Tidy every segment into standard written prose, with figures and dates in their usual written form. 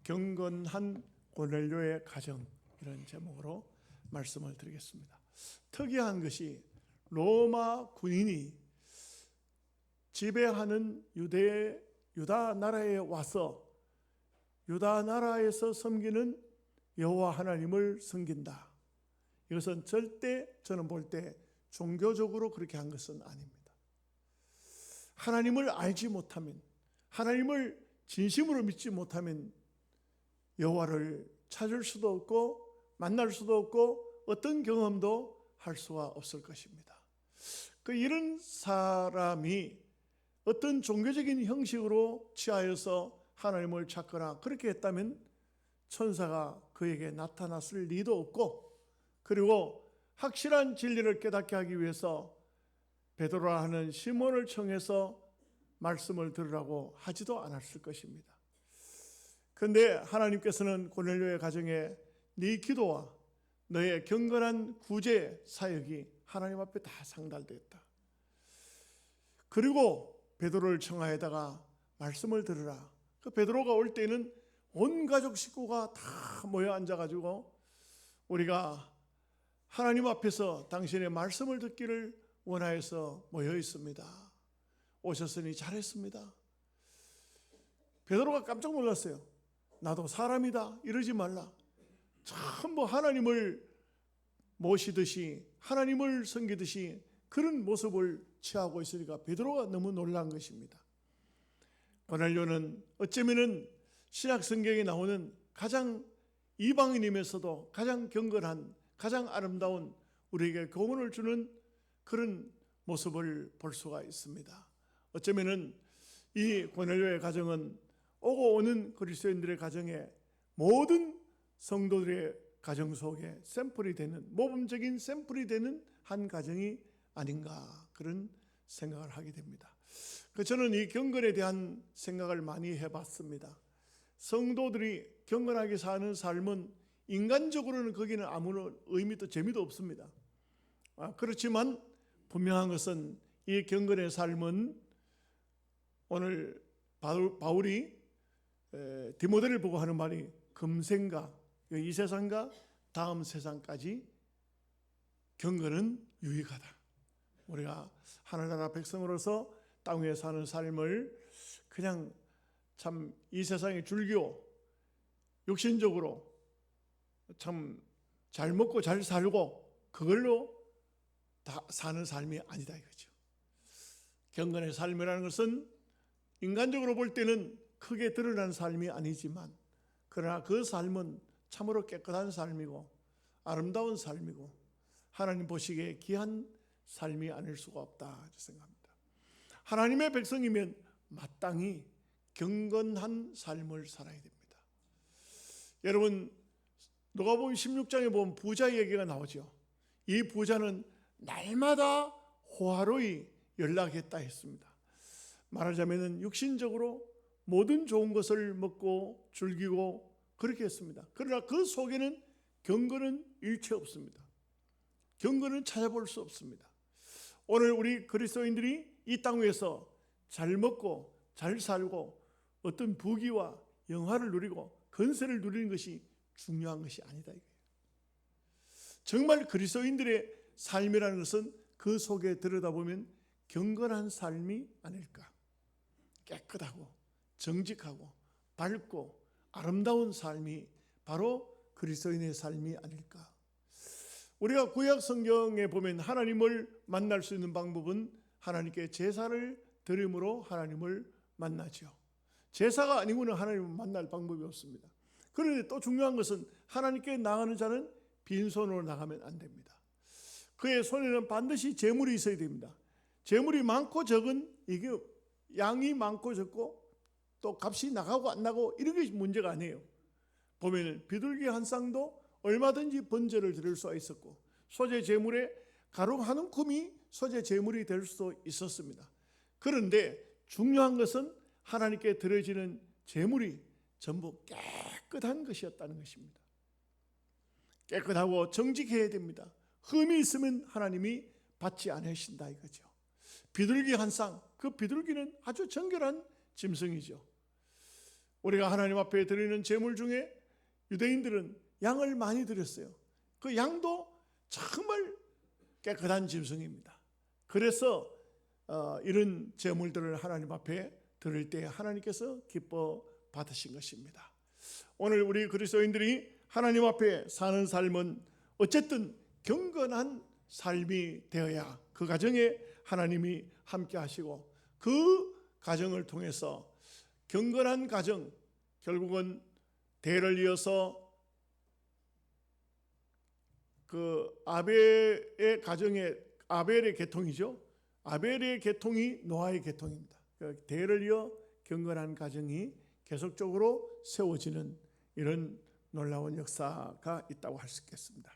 경건한 고넬료의 가정, 이런 제목으로 말씀을 드리겠습니다. 특이한 것이 로마 군인이 지배하는 유다 나라에 와서 유다 나라에서 섬기는 여호와 하나님을 섬긴다. 이것은 절대 저는 볼 때 종교적으로 그렇게 한 것은 아닙니다. 하나님을 알지 못하면, 하나님을 진심으로 믿지 못하면 여호와를 찾을 수도 없고 만날 수도 없고 어떤 경험도 할 수가 없을 것입니다. 이런 사람이 어떤 종교적인 형식으로 취하여서 하나님을 찾거나 그렇게 했다면 천사가 그에게 나타났을 리도 없고, 그리고 확실한 진리를 깨닫게 하기 위해서 베드로라 하는 시몬을 청해서 말씀을 들으라고 하지도 않았을 것입니다. 그런데 하나님께서는 고넬료의 가정에 네 기도와 너의 경건한 구제 사역이 하나님 앞에 다 상달되었다. 그리고 베드로를 청하에다가 말씀을 들으라. 그 베드로가 올 때는 온 가족 식구가 다 모여 앉아가지고 우리가 하나님 앞에서 당신의 말씀을 듣기를 원하여서 모여 있습니다. 오셨으니 잘했습니다. 베드로가 깜짝 놀랐어요. 나도 사람이다 이러지 말라. 전부 하나님을 모시듯이 하나님을 섬기듯이 그런 모습을 취하고 있으니까 베드로가 너무 놀란 것입니다. 고넬료는 어쩌면은 신약 성경에 나오는 가장 이방인이면서도 가장 경건한, 가장 아름다운, 우리에게 교훈을 주는 그런 모습을 볼 수가 있습니다. 어쩌면은 이 고넬료의 가정은 오고 오는 그리스도인들의 가정에 모든 성도들의 가정 속에 샘플이 되는, 모범적인 샘플이 되는 한 가정이 아닌가, 그런 생각을 하게 됩니다. 저는 이 경건에 대한 생각을 많이 해봤습니다. 성도들이 경건하게 사는 삶은 인간적으로는 거기는 아무런 의미도 재미도 없습니다. 그렇지만 분명한 것은 이 경건의 삶은 오늘 바울이 디모데를 보고 하는 말이 금생과 이 세상과 다음 세상까지 경건은 유익하다. 우리가 하늘나라 백성으로서 땅 위에 사는 삶을 그냥 참 이 세상에 즐겨 육신적으로 참 잘 먹고 잘 살고 그걸로 다 사는 삶이 아니다 이거죠. 경건의 삶이라는 것은 인간적으로 볼 때는 크게 드러난 삶이 아니지만, 그러나 그 삶은 참으로 깨끗한 삶이고 아름다운 삶이고 하나님 보시기에 귀한 삶이 아닐 수가 없다 생각합니다. 하나님의 백성이면 마땅히 경건한 삶을 살아야 됩니다. 여러분, 누가복음 16장에 보면 부자 얘기가 나오죠. 이 부자는 날마다 호화로이 연락했다 했습니다. 말하자면 육신적으로 모든 좋은 것을 먹고 즐기고 그렇게 했습니다. 그러나 그 속에는 경건은 일체 없습니다. 경건은 찾아볼 수 없습니다. 오늘 우리 그리스도인들이 이 땅 위에서 잘 먹고 잘 살고 어떤 부귀와 영화를 누리고 건세를 누리는 것이 중요한 것이 아니다 이거예요. 정말 그리스도인들의 삶이라는 것은 그 속에 들여다보면 경건한 삶이 아닐까. 깨끗하고 정직하고 밝고 아름다운 삶이 바로 그리스도인의 삶이 아닐까. 우리가 구약 성경에 보면 하나님을 만날 수 있는 방법은 하나님께 제사를 드림으로 하나님을 만나죠. 제사가 아니고는 하나님을 만날 방법이 없습니다. 그런데 또 중요한 것은 하나님께 나가는 자는 빈손으로 나가면 안 됩니다. 그의 손에는 반드시 재물이 있어야 됩니다. 재물이 많고 적은, 이게 양이 많고 적고 또 값이 나가고 안 나가고 이런 게 문제가 아니에요. 보면은 비둘기 한 쌍도 얼마든지 번제를 드릴 수가 있었고, 소재 재물에 가루 한 움큼이 소재 재물이 될 수도 있었습니다. 그런데 중요한 것은 하나님께 드려지는 재물이 전부 깨끗한 것이었다는 것입니다. 깨끗하고 정직해야 됩니다. 흠이 있으면 하나님이 받지 않으신다 이거죠. 비둘기 한 쌍, 그 비둘기는 아주 정결한 짐승이죠. 우리가 하나님 앞에 드리는 제물 중에 유대인들은 양을 많이 드렸어요. 그 양도 정말 깨끗한 짐승입니다. 그래서 이런 제물들을 하나님 앞에 드릴 때 하나님께서 기뻐 받으신 것입니다. 오늘 우리 그리스도인들이 하나님 앞에 사는 삶은 어쨌든 경건한 삶이 되어야 그 가정에 하나님이 함께 하시고 그 가정을 통해서 경건한 가정, 결국은 대를 이어서 그 아벨의 가정의 아벨의 계통이죠. 아벨의 계통이 노아의 계통입니다. 대를 이어 경건한 가정이 계속적으로 세워지는 이런 놀라운 역사가 있다고 할 수 있겠습니다.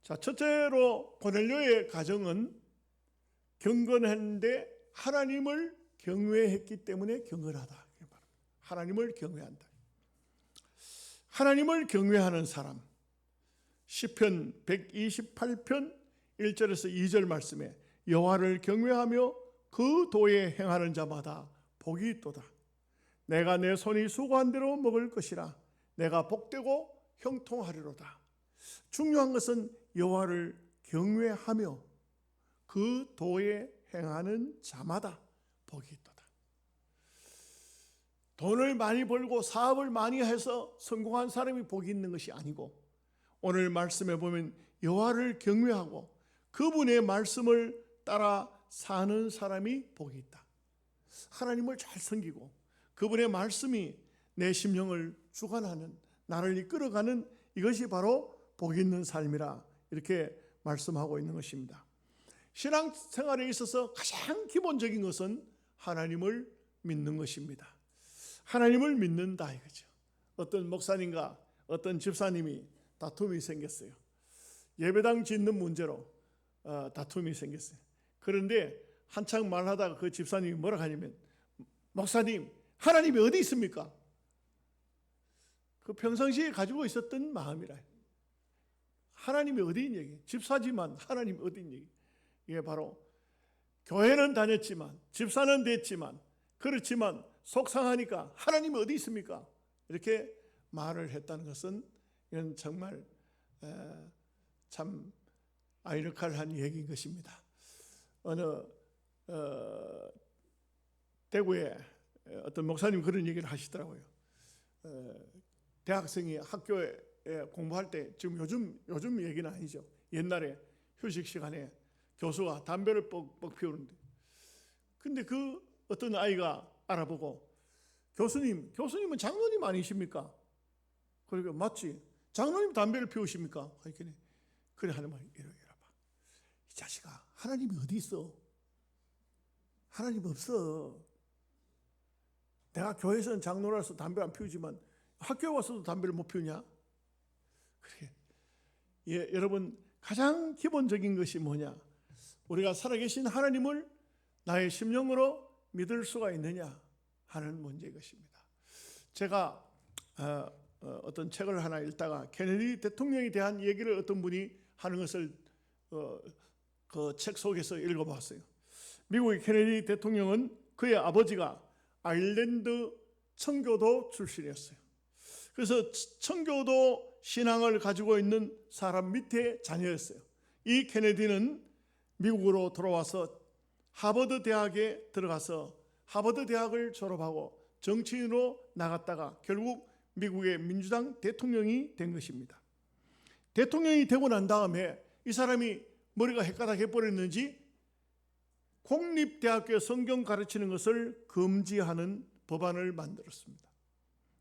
자, 첫째로 고넬료의 가정은 경건한데 하나님을 경외했기 때문에 경건하다. 하나님을 경외한다. 하나님을 경외하는 사람, 시편 128편 1절에서 2절 말씀에 여호와를 경외하며 그 도에 행하는 자마다 복이 있도다. 내가 내 손이 수고한 대로 먹을 것이라. 내가 복되고 형통하리로다. 중요한 것은 여호와를 경외하며 그 도에 행하는 자마다 복이 있도다. 돈을 많이 벌고 사업을 많이 해서 성공한 사람이 복이 있는 것이 아니고, 오늘 말씀에 보면 여호와를 경외하고 그분의 말씀을 따라 사는 사람이 복이 있다. 하나님을 잘 섬기고 그분의 말씀이 내 심령을 주관하는, 나를 이끌어가는 이것이 바로 복이 있는 삶이라 이렇게 말씀하고 있는 것입니다. 신앙생활에 있어서 가장 기본적인 것은 하나님을 믿는 것입니다. 하나님을 믿는다 이거죠. 어떤 목사님과 어떤 집사님이 다툼이 생겼어요. 예배당 짓는 문제로 다툼이 생겼어요. 그런데 한창 말하다가 그 집사님이 뭐라 하냐면, 목사님, 하나님이 어디 있습니까? 그 평상시에 가지고 있었던 마음이라. 하나님이 어디 있는 얘기? 집사지만 하나님이 어디 있는 얘기? 이게 바로 교회는 다녔지만, 집사는 됐지만, 그렇지만 속상하니까 하나님이 어디 있습니까? 이렇게 말을 했다는 것은 이건 정말 참 아이러칼한 얘기인 것입니다. 어느 대구에 어떤 목사님 그런 얘기를 하시더라고요. 대학생이 학교에 공부할 때, 지금 요즘 얘기는 아니죠. 옛날에 휴식 시간에 교수가 담배를 뻑뻑 피우는데, 근데 그 어떤 아이가 알아보고, 교수님은 장로님 아니십니까? 그러니까 맞지. 장로님 담배를 피우십니까? 그래 하는 말이 이러봐. 이 자식아, 하나님이 어디 있어? 하나님 없어. 내가 교회에서는 장로라서 담배 안 피우지만 학교에 와서도 담배를 못 피우냐? 그래. 예, 여러분, 가장 기본적인 것이 뭐냐? 우리가 살아계신 하나님을 나의 심령으로 믿을 수가 있느냐 하는 문제인 것입니다. 제가 어떤 책을 하나 읽다가 케네디 대통령에 대한 얘기를 어떤 분이 하는 것을 그 책 속에서 읽어봤어요. 미국의 케네디 대통령은 그의 아버지가 아일랜드 청교도 출신이었어요. 그래서 청교도 신앙을 가지고 있는 사람 밑에 자녀였어요. 이 케네디는 미국으로 돌아와서 하버드 대학에 들어가서 하버드 대학을 졸업하고 정치인으로 나갔다가 결국 미국의 민주당 대통령이 된 것입니다. 대통령이 되고 난 다음에 이 사람이 머리가 헷가닥해버렸는지 공립대학교에 성경 가르치는 것을 금지하는 법안을 만들었습니다.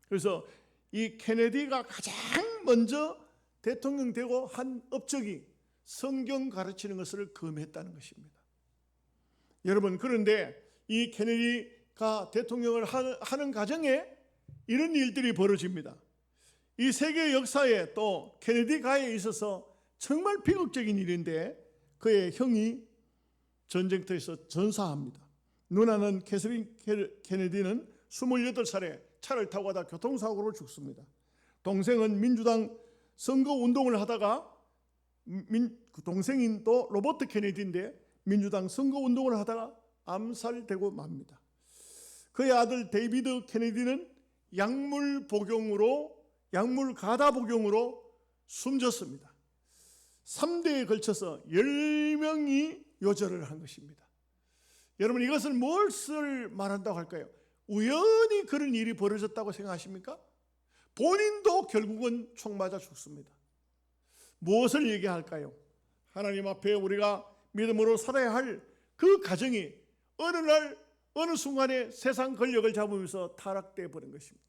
그래서 이 케네디가 가장 먼저 대통령 되고 한 업적이 성경 가르치는 것을 금했다는 것입니다. 여러분, 그런데 이 케네디가 대통령을 하는 과정에 이런 일들이 벌어집니다. 이 세계 역사에 또 케네디가에 있어서 정말 비극적인 일인데, 그의 형이 전쟁터에서 전사합니다. 누나는 캐서린 케네디는 28살에 차를 타고 가다 교통사고로 죽습니다. 동생은 민주당 선거운동을 하다가, 동생인 또 로버트 케네디인데 민주당 선거운동을 하다가 암살되고 맙니다. 그의 아들 데이비드 케네디는 약물 가다 복용으로 숨졌습니다. 3대에 걸쳐서 10명이 요절을 한 것입니다. 여러분, 이것은 무엇을 말한다고 할까요? 우연히 그런 일이 벌어졌다고 생각하십니까? 본인도 결국은 총 맞아 죽습니다. 무엇을 얘기할까요? 하나님 앞에 우리가 믿음으로 살아야 할 그 가정이 어느 날 어느 순간에 세상 권력을 잡으면서 타락되어 버린 것입니다.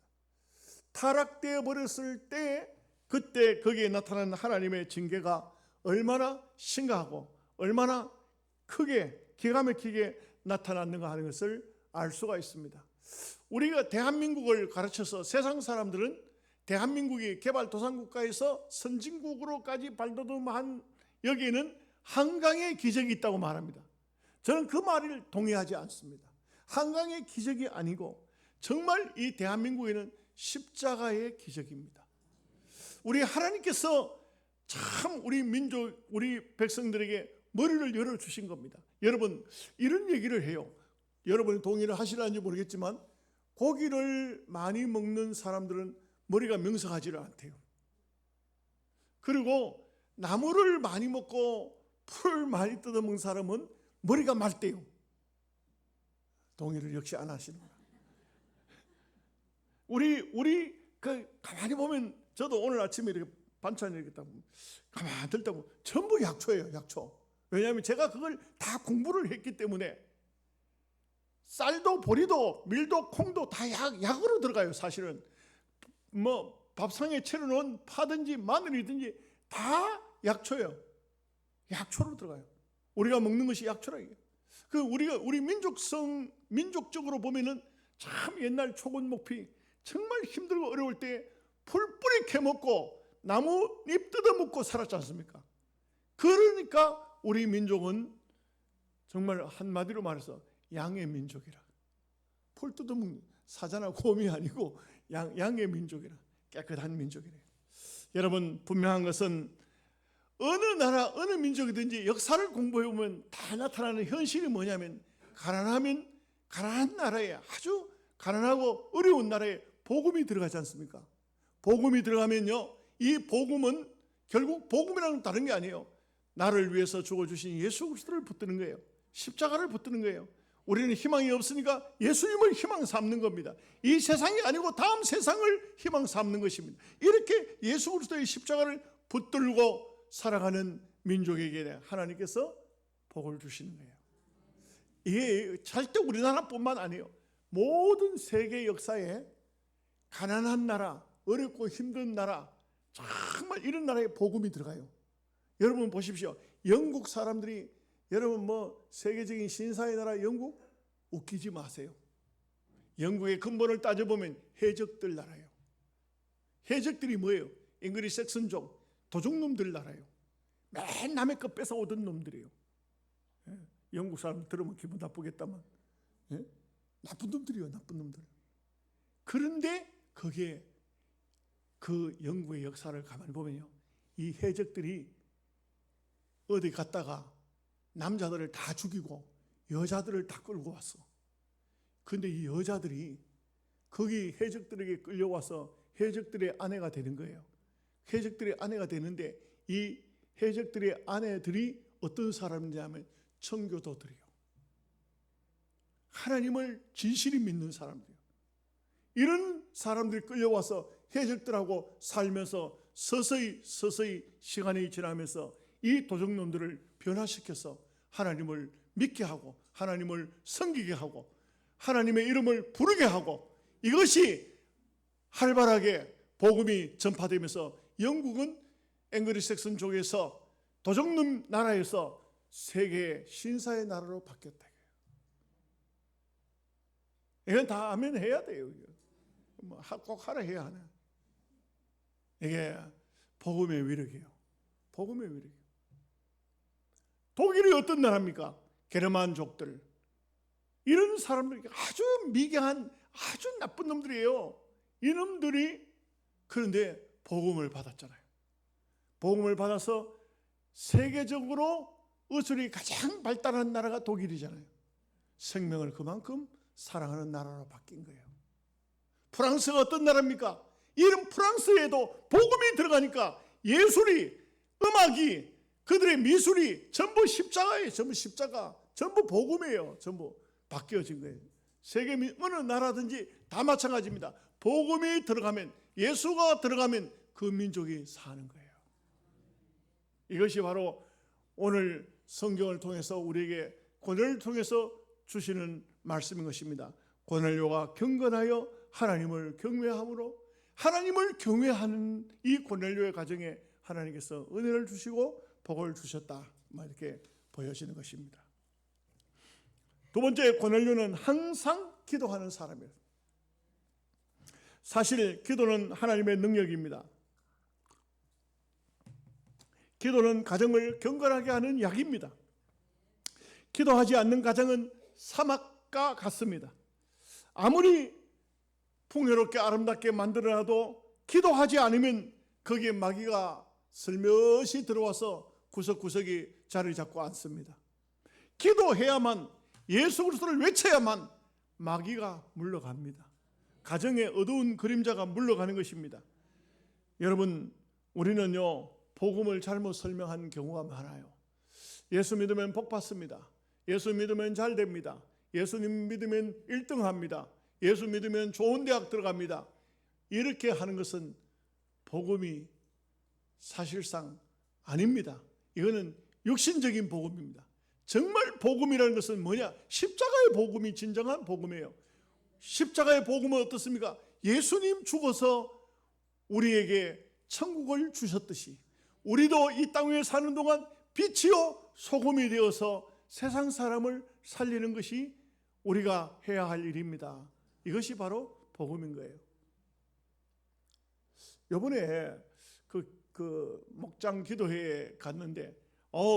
타락되어 버렸을 때 그때 거기에 나타나는 하나님의 징계가 얼마나 심각하고 얼마나 크게 기가 막히게 나타났는가 하는 것을 알 수가 있습니다. 우리가 대한민국을 가르쳐서 세상 사람들은 대한민국이 개발도상국가에서 선진국으로까지 발돋움한 여기에는 한강의 기적이 있다고 말합니다. 저는 그 말을 동의하지 않습니다. 한강의 기적이 아니고 정말 이 대한민국에는 십자가의 기적입니다. 우리 하나님께서 참 우리 민족, 우리 백성들에게 머리를 열어주신 겁니다. 여러분, 이런 얘기를 해요. 여러분이 동의를 하시는지 모르겠지만 고기를 많이 먹는 사람들은 머리가 명석하지를 않대요. 그리고 나무를 많이 먹고 풀을 많이 뜯어먹는 사람은 머리가 맑대요. 동의를 역시 안 하시는구나. 우리 가만히 보면 저도 오늘 아침에 이렇게 반찬 이렇게 딱 가만히 들다 보면 전부 약초예요, 약초. 왜냐하면 제가 그걸 다 공부를 했기 때문에 쌀도 보리도 밀도 콩도 다 약으로 들어가요. 사실은 뭐 밥상에 차려놓은 파든지 마늘이든지 다 약초예요. 약초로 들어가요. 우리가 먹는 것이 약초라 이게. 우리 민족적으로 보면은 참 옛날 초곤목피 정말 힘들고 어려울 때 풀뿌리 캐먹고 나뭇잎 뜯어먹고 살았지 않습니까? 그러니까 우리 민족은 정말 한마디로 말해서 양의 민족이라. 풀 뜯어먹는 사자나 곰이 아니고 양의 민족이라. 깨끗한 민족이래요. 여러분, 분명한 것은 어느 나라 어느 민족이든지 역사를 공부해보면 다 나타나는 현실이 뭐냐면 가난한 나라에, 아주 가난하고 어려운 나라에 복음이 들어가지 않습니까? 복음이 들어가면요, 이 복음은 결국 복음이라는 다른 게 아니에요. 나를 위해서 죽어주신 예수 그리스도를 붙드는 거예요. 십자가를 붙드는 거예요. 우리는 희망이 없으니까 예수님을 희망 삼는 겁니다. 이 세상이 아니고 다음 세상을 희망 삼는 것입니다. 이렇게 예수 그리스도의 십자가를 붙들고 살아가는 민족에게 하나님께서 복을 주시는 거예요. 이게 절대 우리나라뿐만 아니에요. 모든 세계 역사에 가난한 나라, 어렵고 힘든 나라, 정말 이런 나라에 복음이 들어가요. 여러분 보십시오. 영국 사람들이, 여러분 뭐 세계적인 신사의 나라 영국 웃기지 마세요. 영국의 근본을 따져보면 해적들 나라예요. 해적들이 뭐예요? 잉글리시 섹슨족, 도둑놈들 나라예요. 맨 남의 거 뺏어오던 놈들이에요. 영국 사람 들으면 기분 나쁘겠다만 나쁜 놈들이에요. 나쁜 놈들. 그런데 거기에 그 영국의 역사를 가만히 보면요, 이 해적들이 어디 갔다가 남자들을 다 죽이고 여자들을 다 끌고 왔어. 근데 이 여자들이 거기 해적들에게 끌려와서 해적들의 아내가 되는 거예요. 해적들의 아내가 되는데 이 해적들의 아내들이 어떤 사람이냐면 청교도들이요. 하나님을 진실히 믿는 사람들이요. 이런 사람들이 끌려와서 해적들하고 살면서 서서히 시간이 지나면서 이 도적놈들을 변화시켜서 하나님을 믿게 하고 하나님을 섬기게 하고 하나님의 이름을 부르게 하고, 이것이 활발하게 복음이 전파되면서 영국은 앵글리 섹슨족에서 도적놈 나라에서 세계의 신사의 나라로 바뀌었다. 이건 다 아멘 해야 돼요. 꼭 하라 해야 하나. 이게 복음의 위력이에요. 복음의 위력이에요. 독일이 어떤 나라입니까? 게르만족들. 이런 사람들이 아주 미개한 아주 나쁜 놈들이에요. 이놈들이 그런데 복음을 받았잖아요. 복음을 받아서 세계적으로 의술이 가장 발달한 나라가 독일이잖아요. 생명을 그만큼 사랑하는 나라로 바뀐 거예요. 프랑스가 어떤 나라입니까? 이런 프랑스에도 복음이 들어가니까 예술이, 음악이, 그들의 미술이 전부 십자가예요. 전부 십자가, 전부 복음이에요. 전부 바뀌어진 거예요. 세계 어느 나라든지 다 마찬가지입니다. 복음이 들어가면, 예수가 들어가면 그 민족이 사는 거예요. 이것이 바로 오늘 성경을 통해서 우리에게 고넬료를 통해서 주시는 말씀인 것입니다. 고넬료가 경건하여 하나님을 경외함으로, 하나님을 경외하는 이 고넬료의 가정에 하나님께서 은혜를 주시고 복을 주셨다, 이렇게 보여지는 것입니다. 두 번째, 고넬료는 항상 기도하는 사람이에요. 사실 기도는 하나님의 능력입니다. 기도는 가정을 경건하게 하는 약입니다. 기도하지 않는 가정은 사막과 같습니다. 아무리 풍요롭게 아름답게 만들어놔도 기도하지 않으면 거기에 마귀가 슬며시 들어와서 구석구석이 자리 잡고 앉습니다. 기도해야만, 예수 그리스도를 외쳐야만 마귀가 물러갑니다. 가정의 어두운 그림자가 물러가는 것입니다. 여러분, 우리는요, 복음을 잘못 설명한 경우가 많아요. 예수 믿으면 복 받습니다. 예수 믿으면 잘 됩니다. 예수님 믿으면 1등 합니다. 예수 믿으면 좋은 대학 들어갑니다. 이렇게 하는 것은 복음이 사실상 아닙니다. 이거는 육신적인 복음입니다. 정말 복음이라는 것은 뭐냐? 십자가의 복음이 진정한 복음이에요. 십자가의 복음은 어떻습니까? 예수님 죽어서 우리에게 천국을 주셨듯이 우리도 이 땅 위에 사는 동안 빛이요 소금이 되어서 세상 사람을 살리는 것이 우리가 해야 할 일입니다. 이것이 바로 복음인 거예요. 이번에 그 목장 기도회에 갔는데,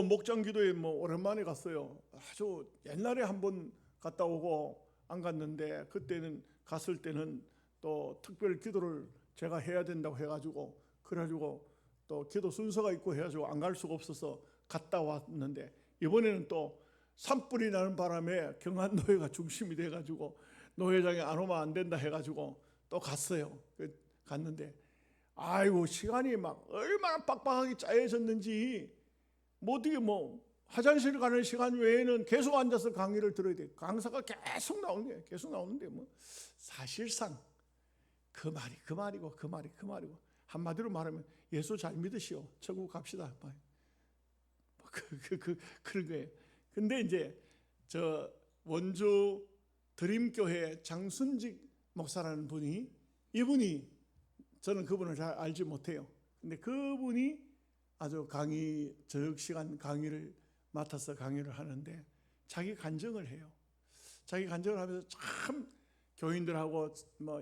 목장 기도회 오랜만에 갔어요. 아주 옛날에 한번 갔다 오고 안 갔는데, 그때는 갔을 때는 또 특별 기도를 제가 해야 된다고 해가지고, 그래가지고 또 기도 순서가 있고 해가지고 안 갈 수가 없어서 갔다 왔는데, 이번에는 또 산불이 나는 바람에 경안노회가 중심이 돼가지고 노회장이 안 오면 안 된다 해가지고 또 갔어요. 갔는데 아이고, 시간이 막 얼마나 빡빡하게 짜여졌는지 어떻게 화장실 가는 시간 외에는 계속 앉아서 강의를 들어야 돼. 강사가 계속 나오는 거예요. 계속 나오는데 사실상 그 말이고 한마디로 말하면 예수 잘 믿으시오, 천국 갑시다, 그런 거예요. 근데 이제 저 원주 드림교회 장순직 목사라는 분이, 이분이, 저는 그분을 잘 알지 못해요. 근데 그분이 아주 저녁 시간 강의를 맡아서 강의를 하는데 자기 간증을 해요. 자기 간증을 하면서 참 교인들하고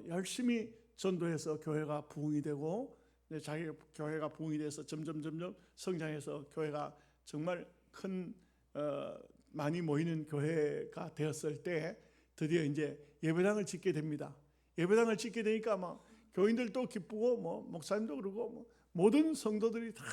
열심히 전도해서 교회가 부흥이 되고, 자기 교회가 부흥이 돼서 점점 성장해서 교회가 정말 큰 많이 모이는 교회가 되었을 때 드디어 이제 예배당을 짓게 됩니다. 예배당을 짓게 되니까 막 교인들도 기쁘고 목사님도 그러고 모든 성도들이 다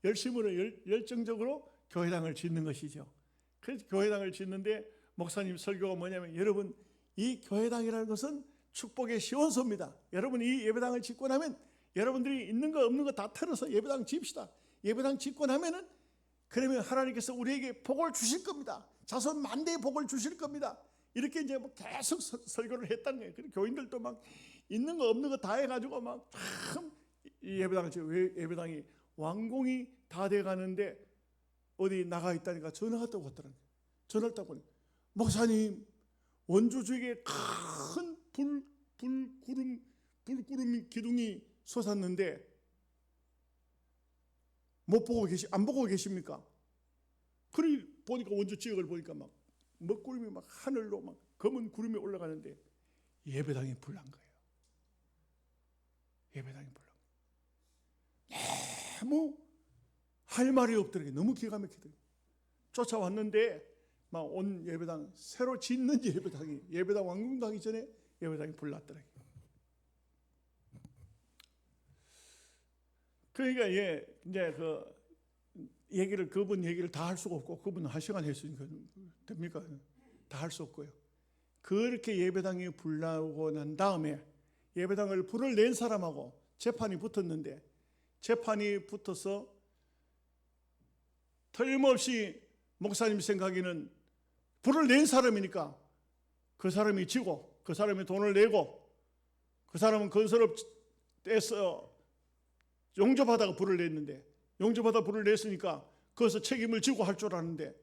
열심으로 열정적으로 교회당을 짓는 것이죠. 그래서 교회당을 짓는데 목사님 설교가 뭐냐면, 여러분, 이 교회당이라는 것은 축복의 시원소입니다. 여러분, 이 예배당을 짓고 나면 여러분들이 있는 거 없는 거 다 털어서 예배당 짓시다. 예배당 짓고 나면은 그러면 하나님께서 우리에게 복을 주실 겁니다. 자손 만대의 복을 주실 겁니다. 이렇게 이제 계속 설교를 했다는 거예요. 그리고 교인들도 막 있는 거 없는 거 다 해가지고 막 참 예배당이 완공이 다 돼가는데 어디 나가 있다니까 전화가 또 왔더라고요. 전화를 딱 보니, 목사님, 원주 주위에 큰 불구름 기둥이 솟았는데 안 보고 계십니까? 그리 보니까 원주 지역을 보니까 막 먹구름이 막 하늘로 막 검은 구름이 올라가는데 예배당이 불난 거예요. 예배당이 불난 거예요. 너무 할 말이 없더라고요. 너무 기가 막히더라고요. 쫓아왔는데 막 온 예배당, 새로 짓는 예배당 완공하기 전에 예배당이 불났더라고요. 그러니까 이제 그분 얘기를 다 할 수가 없고, 그분은 한 시간 했으니까 됩니까? 다 할 수 없고요. 그렇게 예배당이 불나고 난 다음에 예배당을 불을 낸 사람하고 재판이 붙었는데, 재판이 붙어서 틀림없이 목사님 생각에는 불을 낸 사람이니까 그 사람이 지고, 그 사람이 돈을 내고, 그 사람은 건설업에서 용접하다가 불을 냈는데, 용접하다 불을 냈으니까 거기서 책임을 지고 할 줄 아는데,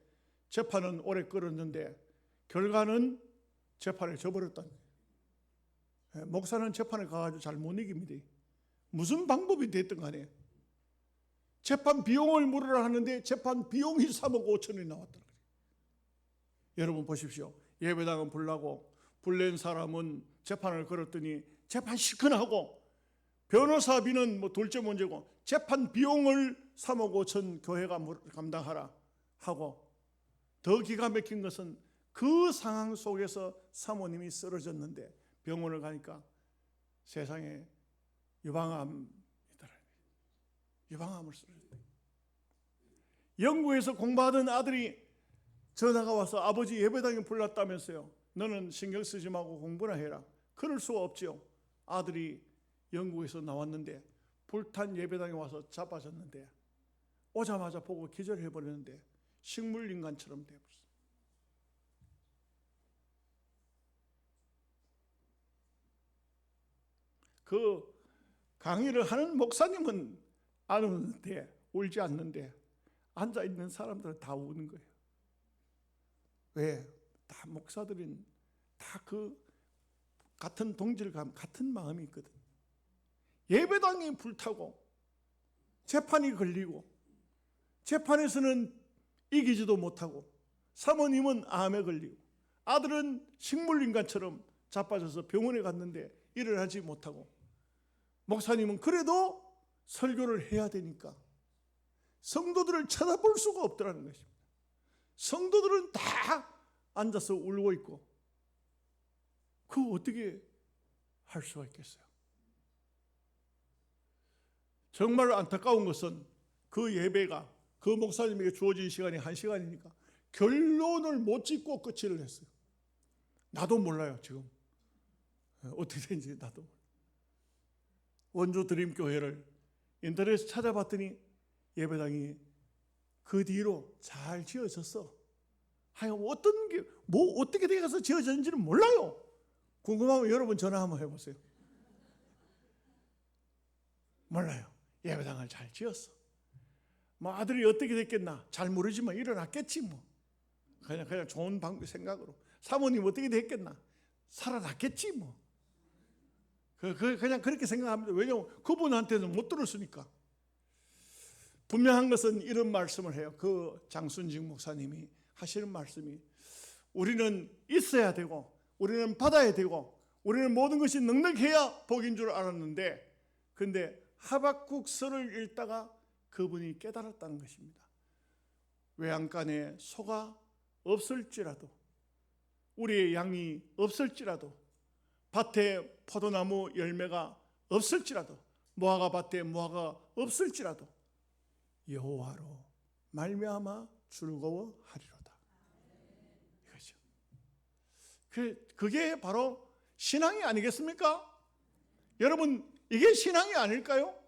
재판은 오래 끌었는데 결과는 재판에 져버렸다는 거예요. 목사는 재판에 가가지고 잘 못 이깁니다. 무슨 방법이 됐든 간에 재판 비용을 물으라 하는데 재판 비용이 3억 5천원이 나왔다는 거예요. 여러분 보십시오. 예배당은 불나고 불낸 사람은 재판을 걸었더니 재판 시큰하고, 변호사비는 뭐 둘째 문제고 재판 비용을 3억 5천 교회가 감당하라 하고, 더 기가 막힌 것은 그 상황 속에서 사모님이 쓰러졌는데 병원을 가니까 세상에 유방암이더라. 유방암을 쓰러졌대. 영국에서 공부하던 아들이 전화가 와서 아버지 예배당에 불났다면서요. 너는 신경 쓰지 말고 공부나 해라. 그럴 수가 없죠. 아들이 영국에서 나왔는데 불탄 예배당에 와서 자빠졌는데 오자마자 보고 기절해버렸는데 식물인간처럼 되어버렸어요. 그 강의를 하는 목사님은 안 우는데, 울지 않는데 앉아있는 사람들은 다 우는 거예요. 왜? 다 목사들은 다 그 같은 동질감, 같은 마음이 있거든. 예배당이 불타고 재판이 걸리고 재판에서는 이기지도 못하고, 사모님은 암에 걸리고 아들은 식물인간처럼 자빠져서 병원에 갔는데 일을 하지 못하고, 목사님은 그래도 설교를 해야 되니까 성도들을 쳐다볼 수가 없더라는 것입니다. 성도들은 다 앉아서 울고 있고, 그거 어떻게 할 수가 있겠어요? 정말 안타까운 것은 그 예배가, 그 목사님에게 주어진 시간이 1시간이니까 결론을 못 짓고 끝을 했어요. 나도 몰라요 지금 어떻게 된지. 나도 몰라요. 원주 드림교회를 인터넷에 찾아봤더니 예배당이 그 뒤로 잘 지어졌어. 하여간 어떤 게 어떻게 돼서 지어졌는지는 몰라요. 궁금하면 여러분 전화 한번 해보세요. 몰라요. 예배당을 잘 지었어. 뭐 아들이 어떻게 됐겠나 잘 모르지만 일어났겠지 뭐. 그냥 좋은 생각으로. 사모님 어떻게 됐겠나 살아났겠지 뭐. 그냥 그렇게 생각합니다. 왜냐하면 그분한테는 못 들었으니까. 분명한 것은 이런 말씀을 해요. 그 장순직 목사님이 하시는 말씀이, 우리는 있어야 되고 우리는 받아야 되고 우리는 모든 것이 넉넉해야 복인 줄 알았는데, 근데 하박국서를 읽다가 그분이 깨달았다는 것입니다. 외양간에 소가 없을지라도, 우리의 양이 없을지라도, 밭에 포도나무 열매가 없을지라도, 무화과 밭에 무화과가 없을지라도 여호와로 말미암아 즐거워하리로다. 이거죠. 그게 바로 신앙이 아니겠습니까? 여러분, 이게 신앙이 아닐까요?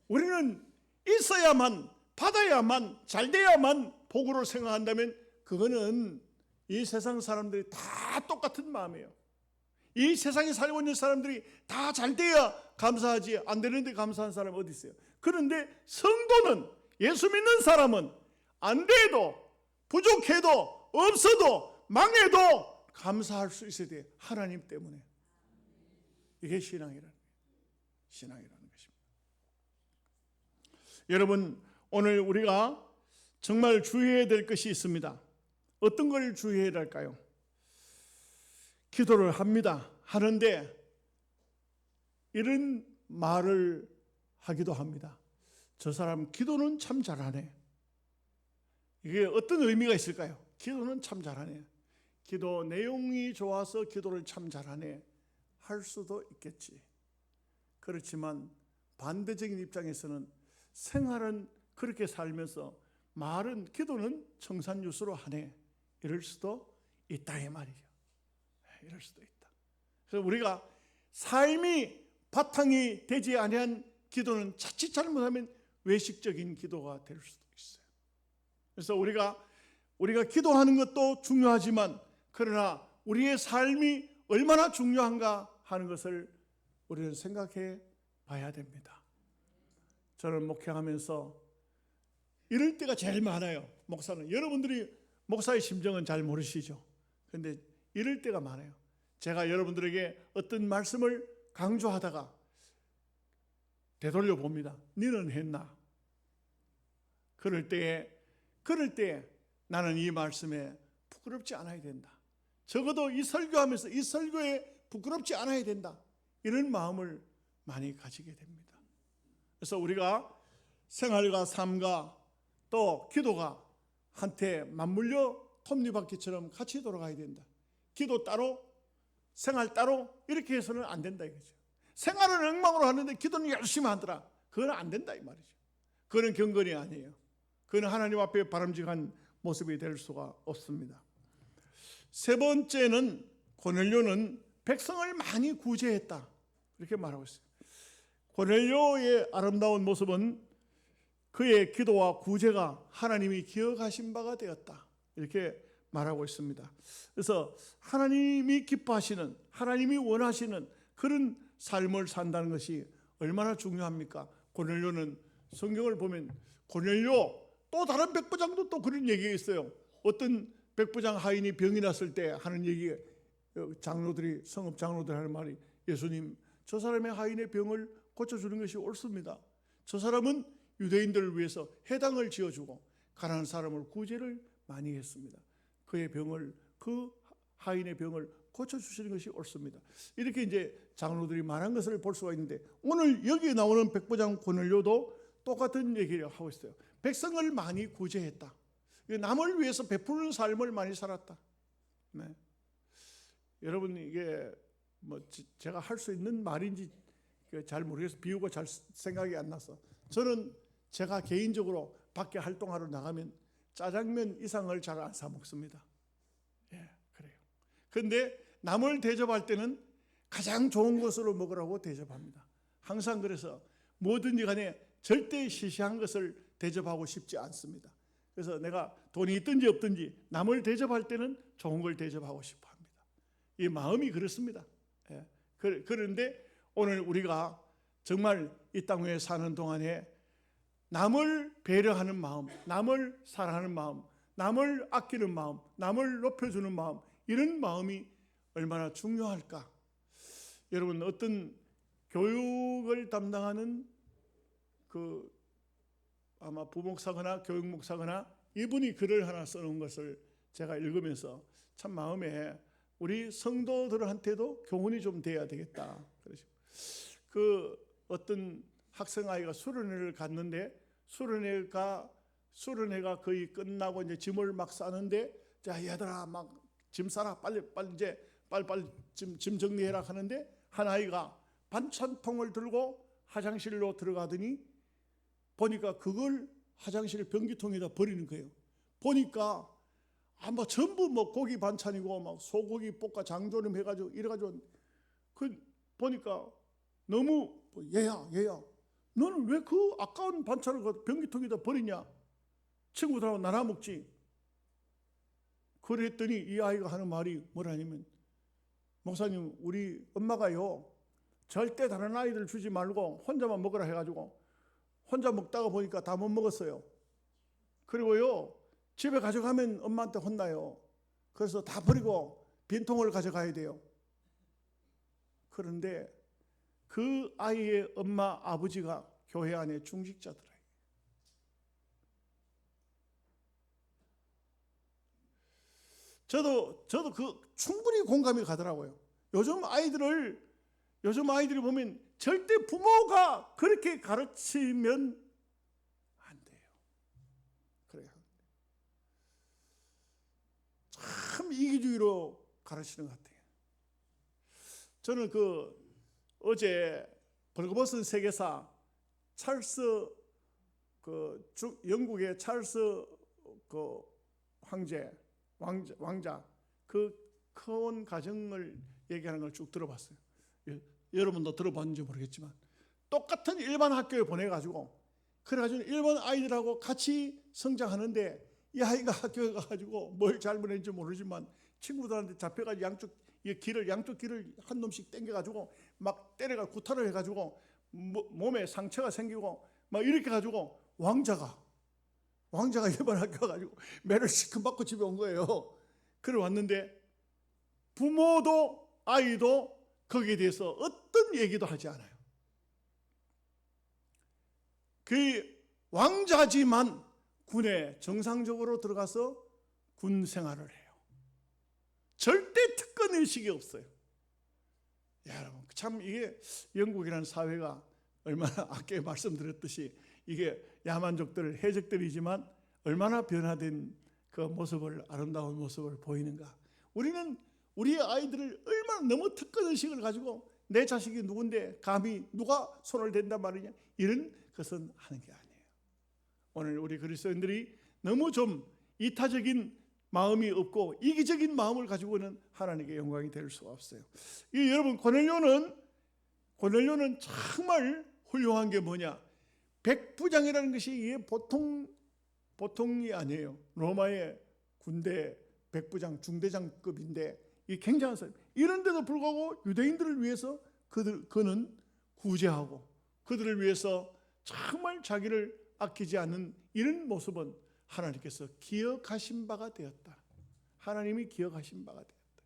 우리는 있어야만, 받아야만, 잘 돼야만 복으로 생각한다면 그거는 이 세상 사람들이 다 똑같은 마음이에요. 이 세상에 살고 있는 사람들이 다 잘 돼야 감사하지, 안 되는데 감사한 사람이 어디 있어요? 그런데 성도는, 예수 믿는 사람은 안 돼도, 부족해도, 없어도, 망해도 감사할 수 있어야 돼요. 하나님 때문에. 이게 신앙이라는 것입니다. 여러분, 오늘 우리가 정말 주의해야 될 것이 있습니다. 어떤 걸 주의해야 할까요? 기도를 하는데 이런 말을 하기도 합니다. 저 사람 기도는 참 잘하네. 이게 어떤 의미가 있을까요? 기도는 참 잘하네. 기도 내용이 좋아서 기도를 참 잘하네 할 수도 있겠지. 그렇지만 반대적인 입장에서는 생활은 그렇게 살면서 말은, 기도는 청산유수로 하네, 이럴 수도 있다 이 말이죠. 이럴 수도 있다. 그래서 우리가 삶이 바탕이 되지 아니한 기도는 자칫 잘못하면 외식적인 기도가 될 수도 있어요. 그래서 우리가 기도하는 것도 중요하지만 그러나 우리의 삶이 얼마나 중요한가 하는 것을 우리는 생각해 봐야 됩니다. 저는 목회하면서 이럴 때가 제일 많아요. 목사는 여러분들이 목사의 심정은 잘 모르시죠. 그런데 이럴 때가 많아요. 제가 여러분들에게 어떤 말씀을 강조하다가 되돌려 봅니다. 너는 했나? 그럴 때에 나는 이 말씀에 부끄럽지 않아야 된다. 적어도 이 설교하면서 이 설교에 부끄럽지 않아야 된다. 이런 마음을 많이 가지게 됩니다. 그래서 우리가 생활과 삶과 또 기도가 한테 맞물려 톱니바퀴처럼 같이 돌아가야 된다. 기도 따로, 생활 따로 이렇게 해서는 안 된다 이거죠. 생활은 엉망으로 하는데 기도는 열심히 하더라. 그건 안 된다 이 말이죠. 그건 경건이 아니에요. 그건 하나님 앞에 바람직한 모습이 될 수가 없습니다. 세 번째는 고넬료는 백성을 많이 구제했다 이렇게 말하고 있어요. 고넬료의 아름다운 모습은 그의 기도와 구제가 하나님이 기억하신 바가 되었다 이렇게 말하고 있습니다. 그래서 하나님이 기뻐하시는, 하나님이 원하시는 그런 삶을 산다는 것이 얼마나 중요합니까? 고넬료는 성경을 보면 고넬료 또 다른 백부장도 또 그런 얘기가 있어요. 어떤 백부장 하인이 병이 났을 때 하는 얘기, 장로들이, 성읍 장로들 하는 말이, 예수님 저 사람의 하인의 병을 고쳐주는 것이 옳습니다. 저 사람은 유대인들을 위해서 해당을 지어주고 가난한 사람을 구제를 많이 했습니다. 그의 병을, 그 하인의 병을 고쳐주시는 것이 옳습니다. 이렇게 이제 장로들이 말한 것을 볼 수가 있는데, 오늘 여기 나오는 백부장 고넬료도 똑같은 얘기를 하고 있어요. 백성을 많이 구제했다. 남을 위해서 베푸는 삶을 많이 살았다. 네. 여러분 이게 뭐 제가 할 수 있는 말인지 잘 모르겠어요. 비유가 잘 생각이 안 나서. 저는 제가 개인적으로 밖에 활동하러 나가면 짜장면 이상을 잘 안 사 먹습니다. 예, 그래요. 그런데 남을 대접할 때는 가장 좋은 것으로 먹으라고 대접합니다. 항상 그래서 뭐든지 간에 절대 시시한 것을 대접하고 싶지 않습니다. 그래서 내가 돈이 있든지 없든지 남을 대접할 때는 좋은 걸 대접하고 싶어 합니다. 이 마음이 그렇습니다. 예. 그런데 오늘 우리가 정말 이 땅 위에 사는 동안에 남을 배려하는 마음, 남을 사랑하는 마음, 남을 아끼는 마음, 남을 높여주는 마음, 이런 마음이 얼마나 중요할까? 여러분 어떤 교육을 담당하는 아마 부목사거나 교육목사거나 이분이 글을 하나 써놓은 것을 제가 읽으면서 참 마음에 우리 성도들한테도 교훈이 좀 돼야 되겠다. 그 어떤 학생 아이가 수련회를 갔는데 수련회가 거의 끝나고 이제 짐을 막 싸는데, 자 얘들아 막 짐 싸라, 빨리 이제 빨리 짐 정리해라 하는데, 한 아이가 반찬통을 들고 화장실로 들어가더니 보니까 그걸 화장실 변기통에다 버리는 거예요. 보니까 뭐 전부 뭐 고기 반찬이고 막 소고기 볶아 장조림 해가지고 이래가지고, 보니까 너무 얘야 너는 왜 그 아까운 반찬을 변기통에다 버리냐? 친구들하고 나눠 먹지. 그랬더니 이 아이가 하는 말이 뭐라냐면, 목사님 우리 엄마가요 절대 다른 아이들 주지 말고 혼자만 먹으라 해가지고 혼자 먹다가 보니까 다 못 먹었어요. 그리고요 집에 가져가면 엄마한테 혼나요. 그래서 다 버리고 빈통을 가져가야 돼요. 그런데 그 아이의 엄마 아버지가 교회 안에 중직자더라. 저도 충분히 공감이 가더라고요. 요즘 아이들이 보면 절대 부모가 그렇게 가르치면 안 돼요. 그래요. 참 이기주의로 가르치는 것 같아요. 저는 어제 벌거벗은 세계사 찰스 영국의 찰스 왕자 그 커온 가정을 얘기하는 걸 쭉 들어봤어요. 여러분도 들어봤는지 모르겠지만 똑같은 일반 학교에 보내가지고 그래가지고 일반 아이들하고 같이 성장하는데 이 아이가 학교에 가가지고 뭘 잘못했는지 모르지만 친구들한테 잡혀가지고 양쪽 길을 한 놈씩 당겨가지고 막 때려가 구타를 해가지고 몸에 상처가 생기고 막 이렇게 가지고 왕자가 일반 학교 가가지고 매를 시큼 받고 집에 온 거예요. 그래 왔는데 부모도 아이도 거기에 대해서 어떤 얘기도 하지 않아요. 그 왕자지만 군에 정상적으로 들어가서 군 생활을 해요. 절대 특권 의식이 없어요. 여러분 참 이게 영국이라는 사회가 얼마나 아까 말씀드렸듯이 이게 야만족들 해적들이지만 얼마나 변화된 그 모습을 아름다운 모습을 보이는가. 우리는 우리 아이들을 얼마나 너무 특권 의식을 가지고 내 자식이 누군데 감히 누가 손을 댄단 말이냐 이런 것은 하는 게 아니에요. 오늘 우리 그리스도인들이 너무 좀 이타적인 마음이 없고 이기적인 마음을 가지고는 하나님께 영광이 될 수가 없어요. 여러분 고넬료는 정말 훌륭한 게 뭐냐? 백부장이라는 것이 이게 보통이 아니에요. 로마의 군대 백부장 중대장급인데 이 굉장한 사람. 이런데도 불구하고 유대인들을 위해서 그는 구제하고 그들을 위해서 정말 자기를 아끼지 않는 이런 모습은 하나님께서 기억하신 바가 되었다. 하나님이 기억하신 바가 되었다.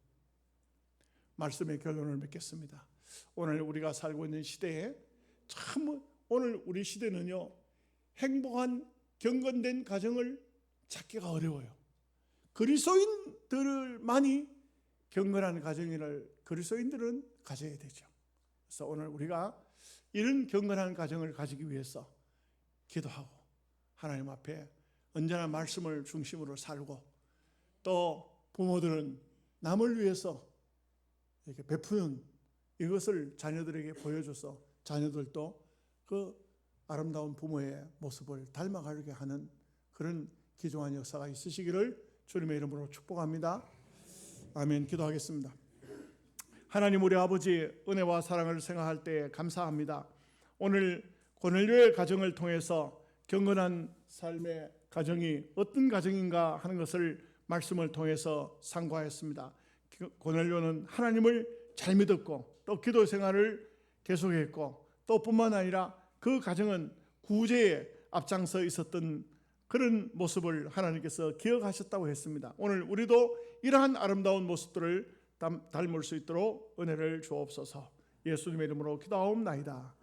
말씀의 결론을 맺겠습니다. 오늘 우리가 살고 있는 시대에 참 오늘 우리 시대는요 행복한 경건된 가정을 찾기가 어려워요. 그리스도인들만이 경건한 가정을 그리스도인들은 가져야 되죠. 그래서 오늘 우리가 이런 경건한 가정을 가지기 위해서 기도하고 하나님 앞에 언제나 말씀을 중심으로 살고 또 부모들은 남을 위해서 이렇게 베푸는 이것을 자녀들에게 보여줘서 자녀들도 그 아름다운 부모의 모습을 닮아가게 하는 그런 귀중한 역사가 있으시기를 주님의 이름으로 축복합니다. 아멘. 기도하겠습니다. 하나님 우리 아버지 은혜와 사랑을 생각할 때 감사합니다. 오늘 고넬료의 가정을 통해서 경건한 삶의 가정이 어떤 가정인가 하는 것을 말씀을 통해서 상고하였습니다. 고넬료는 하나님을 잘 믿었고 또 기도 생활을 계속했고 또 뿐만 아니라 그 가정은 구제에 앞장서 있었던 그런 모습을 하나님께서 기억하셨다고 했습니다. 오늘 우리도 이러한 아름다운 모습들을 닮을 수 있도록 은혜를 주옵소서. 예수님의 이름으로 기도하옵나이다.